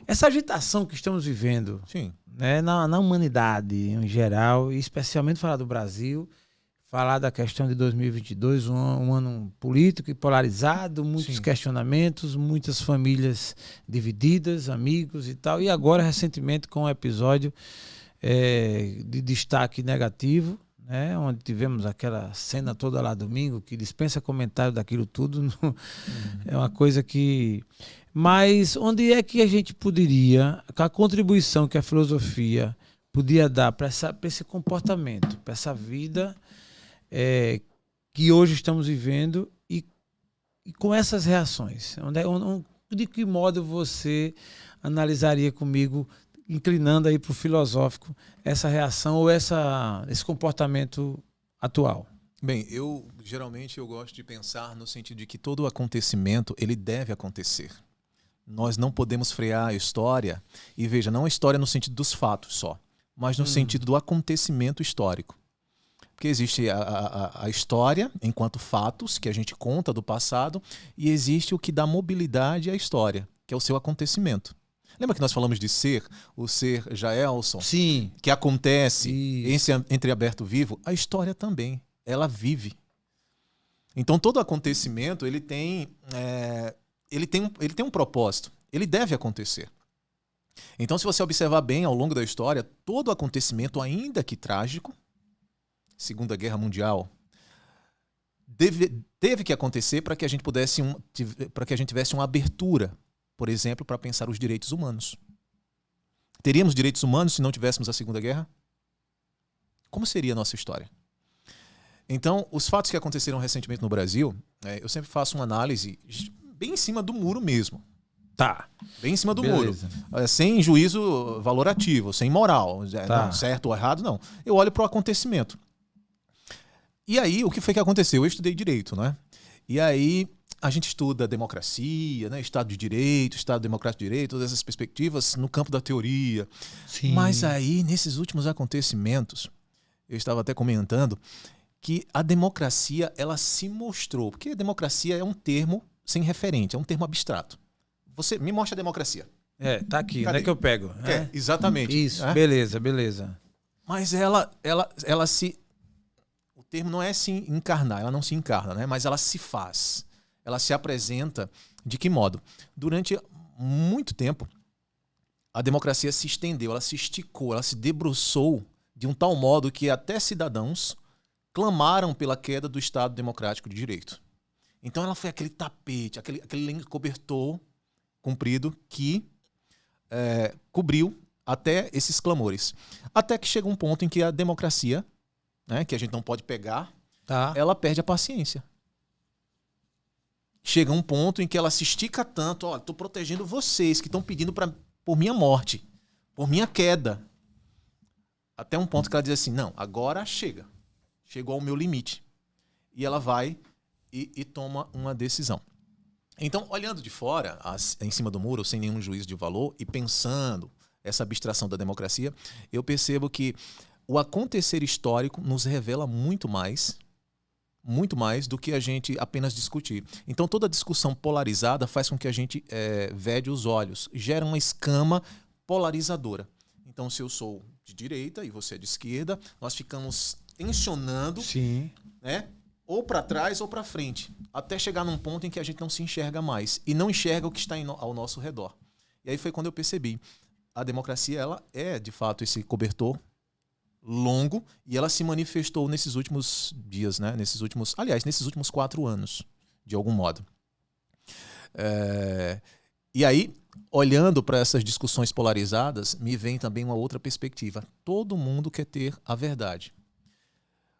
Essa agitação que estamos vivendo, Sim. né, na humanidade em geral, e especialmente falar do Brasil, falar da questão de 2022, um ano político e polarizado, muitos Sim. questionamentos, muitas famílias divididas, amigos e tal. E agora, recentemente, com um episódio de destaque negativo, né, onde tivemos aquela cena toda lá domingo, que dispensa comentário daquilo tudo. É uma coisa que... Mas onde é que a gente poderia, com a contribuição que a filosofia podia dar para esse comportamento, para essa vida que hoje estamos vivendo e com essas reações? De que modo você analisaria comigo, inclinando aí para o filosófico, essa reação ou esse comportamento atual? Bem, geralmente eu gosto de pensar no sentido de que todo acontecimento ele deve acontecer. Nós não podemos frear a história, e veja, não a história no sentido dos fatos só, mas no sentido do acontecimento histórico. Porque existe a história enquanto fatos que a gente conta do passado, e existe o que dá mobilidade à história, que é o seu acontecimento. Lembra que nós falamos de ser, o ser Jaelson? Sim. Que acontece entreaberto vivo? A história também, ela vive. Então todo acontecimento ele tem um propósito, ele deve acontecer. Então se você observar bem ao longo da história, todo acontecimento, ainda que trágico, Segunda Guerra Mundial, teve que acontecer para que a gente tivesse uma abertura, por exemplo, para pensar os direitos humanos. Teríamos direitos humanos se não tivéssemos a Segunda Guerra? Como seria a nossa história? Então, os fatos que aconteceram recentemente no Brasil, eu sempre faço uma análise bem em cima do muro mesmo. Tá. Bem em cima do Beleza. muro. Sem juízo valorativo, sem moral. Tá. Não, certo ou errado, não. Eu olho para o acontecimento. E aí, o que foi que aconteceu? Eu estudei direito, né? E aí, a gente estuda democracia, né? Estado de Direito, Estado Democrático de Direito, todas essas perspectivas no campo da teoria. Sim. Mas aí, nesses últimos acontecimentos, eu estava até comentando que a democracia, ela se mostrou. Porque a democracia é um termo sem referente, é um termo abstrato. Você me mostra a democracia. Tá aqui, Cadê? onde é que eu pego? Exatamente. Isso, beleza. Mas ela se... O termo não é se encarnar, ela não se encarna, né? Mas ela se faz. Ela se apresenta de que modo? Durante muito tempo, a democracia se estendeu, ela se esticou, ela se debruçou de um tal modo que até cidadãos clamaram pela queda do Estado Democrático de Direito. Então ela foi aquele tapete, aquele cobertor comprido que cobriu até esses clamores. Até que chega um ponto em que a democracia, né, que a gente não pode pegar, ela perde a paciência. Chega um ponto em que ela se estica tanto, ó, estou protegendo vocês que estão pedindo por minha morte, por minha queda. Até um ponto que ela diz assim, não, agora chega. Chegou ao meu limite. E ela vai e toma uma decisão. Então, olhando de fora, em cima do muro, sem nenhum juízo de valor, e pensando essa abstração da democracia, eu percebo que o acontecer histórico nos revela muito mais do que a gente apenas discutir. Então, toda discussão polarizada faz com que a gente vede os olhos, gera uma escama polarizadora. Então, se eu sou de direita e você é de esquerda, nós ficamos tensionando, né, ou para trás ou para frente, até chegar num ponto em que a gente não se enxerga mais e não enxerga o que está ao nosso redor. E aí foi quando eu percebi, a democracia ela é de fato esse cobertor longo e ela se manifestou nesses últimos dias, né? nesses últimos 4 anos, de algum modo. E aí, olhando para essas discussões polarizadas, me vem também uma outra perspectiva. Todo mundo quer ter a verdade.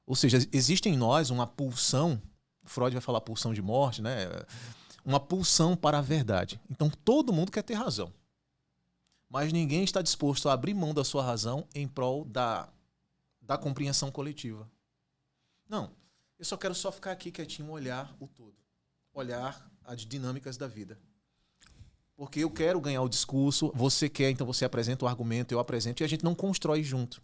Ou seja, existe em nós uma pulsão, Freud vai falar pulsão de morte, né? Uma pulsão para a verdade. Então todo mundo quer ter razão. Mas ninguém está disposto a abrir mão da sua razão em prol da compreensão coletiva. Não, eu só quero ficar aqui quietinho, olhar o todo. Olhar as dinâmicas da vida. Porque eu quero ganhar o discurso, você quer, então você apresenta o argumento, eu apresento, e a gente não constrói junto.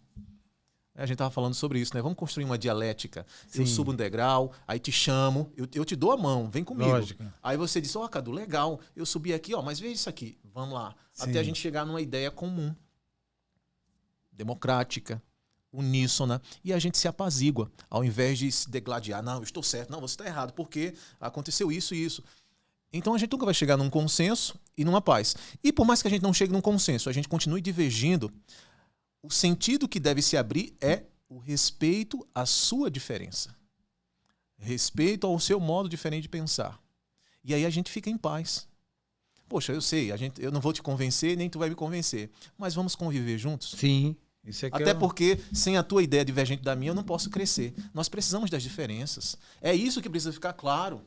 A gente tava falando sobre isso, né? Vamos construir uma dialética. Sim. Eu subo um degrau, aí te chamo, eu te dou a mão, vem comigo. Lógico. Aí você diz, ó, Cadu, legal, eu subi aqui, ó, mas vê isso aqui, vamos lá. Sim. Até a gente chegar numa ideia comum, democrática, uníssona, e a gente se apazigua, ao invés de se degladiar. Não, eu estou certo, não, você está errado, porque aconteceu isso e isso. Então a gente nunca vai chegar num consenso e numa paz. E por mais que a gente não chegue num consenso, a gente continue divergindo, o sentido que deve se abrir é o respeito à sua diferença. Respeito ao seu modo diferente de pensar. E aí a gente fica em paz. Poxa, eu sei, eu não vou te convencer, nem tu vai me convencer. Mas vamos conviver juntos? Sim. Isso é que Até porque, sem a tua ideia divergente da minha, eu não posso crescer. Nós precisamos das diferenças. É isso que precisa ficar claro.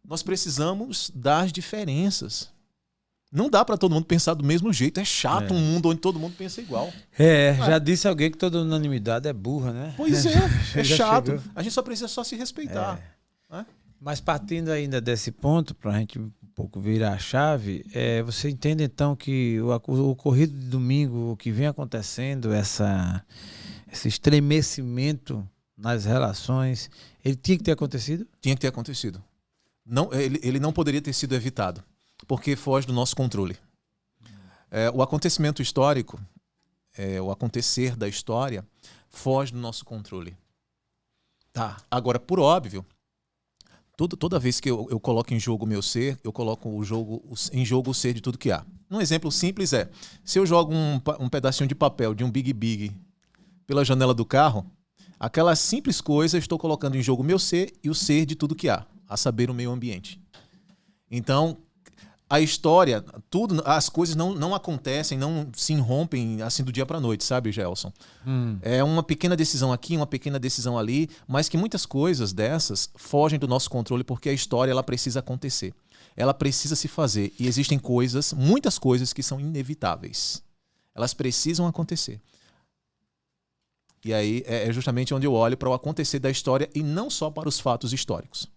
Nós precisamos das diferenças. Não dá para todo mundo pensar do mesmo jeito. É chato um mundo onde todo mundo pensa igual. Já disse alguém que toda unanimidade é burra, né? Pois é chato. Chegou. A gente só precisa só se respeitar. Né? Mas partindo ainda desse ponto, para a gente um pouco virar a chave, você entende então que o ocorrido de domingo, o que vem acontecendo, esse estremecimento nas relações, ele tinha que ter acontecido? Tinha que ter acontecido. Não, ele não poderia ter sido evitado, porque foge do nosso controle. O acontecimento histórico, o acontecer da história, foge do nosso controle. Tá. Agora, por óbvio, toda vez que eu coloco em jogo o meu ser, eu coloco em jogo o ser de tudo que há. Um exemplo simples se eu jogo um pedacinho de papel de um Big Big pela janela do carro, aquela simples coisa eu estou colocando em jogo o meu ser e o ser de tudo que há, a saber, o meio ambiente. Então, a história, as coisas não acontecem, não se irrompem assim do dia para a noite, sabe, Gelson? É uma pequena decisão aqui, uma pequena decisão ali, mas que muitas coisas dessas fogem do nosso controle porque a história ela precisa acontecer. Ela precisa se fazer. E existem muitas coisas que são inevitáveis. Elas precisam acontecer. E aí é justamente onde eu olho para o acontecer da história e não só para os fatos históricos.